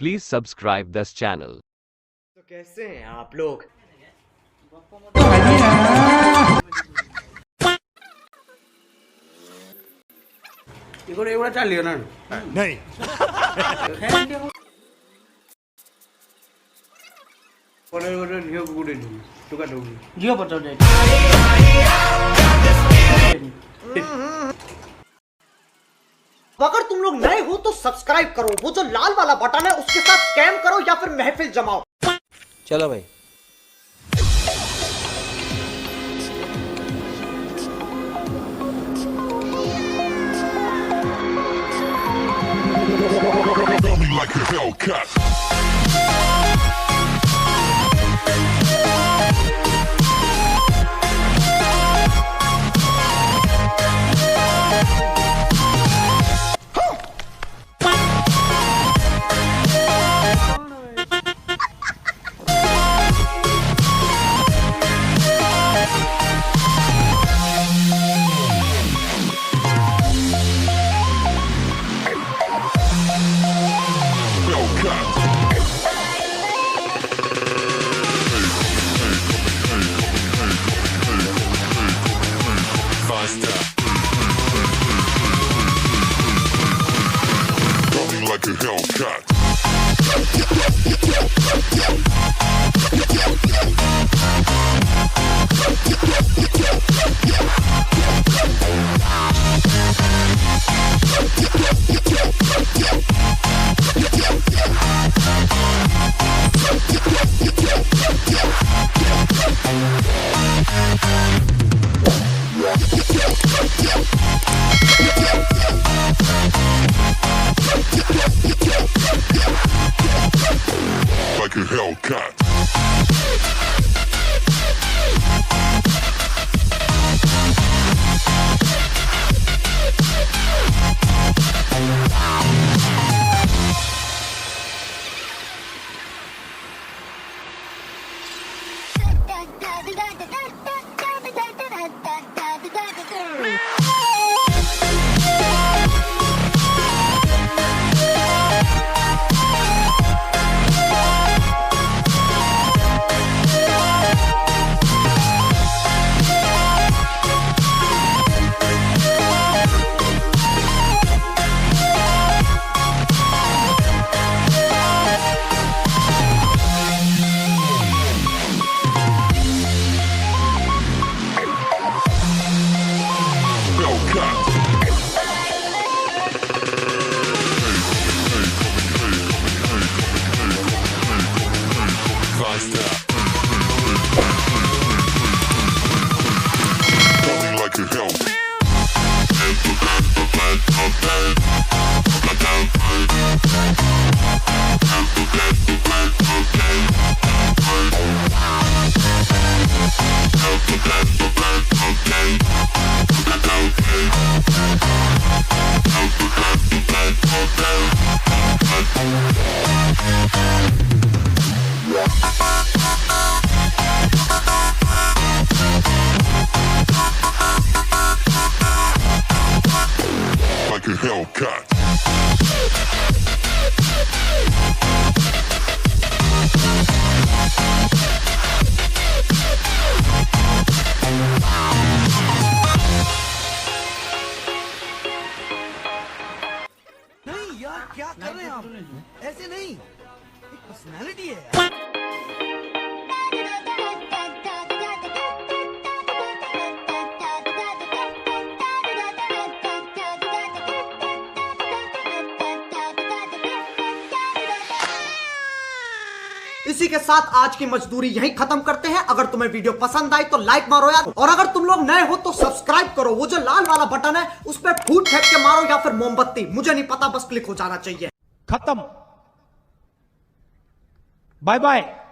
Please subscribe this channel. तो कैसे हैं आप लोग? 이걸 एवढा चालली ना नहीं ओरे लियो गुडे तुका दोगी जियो बता दे अगर तुम लोग नए हो तो सब्सक्राइब करो, वो जो लाल वाला बटन है उसके साथ स्कैम करो या फिर महफिल जमाओ। चलो भाई like a Hellcat. Like a Hellcat. Like a Hellcat. Like a hell. Like a Hellcat. नहीं यार क्या कर रहे हैं आप ऐसे नहीं एक पर्सनालिटी है यार इसी के साथ आज की मजदूरी यहीं खत्म करते हैं। अगर तुम्हें वीडियो पसंद आई तो लाइक मारो यार, और अगर तुम लोग नए हो तो सब्सक्राइब करो, वो जो लाल वाला बटन है उस पर फूट फेंक के मारो या फिर मोमबत्ती, मुझे नहीं पता, बस क्लिक हो जाना चाहिए। खत्म। Bye bye.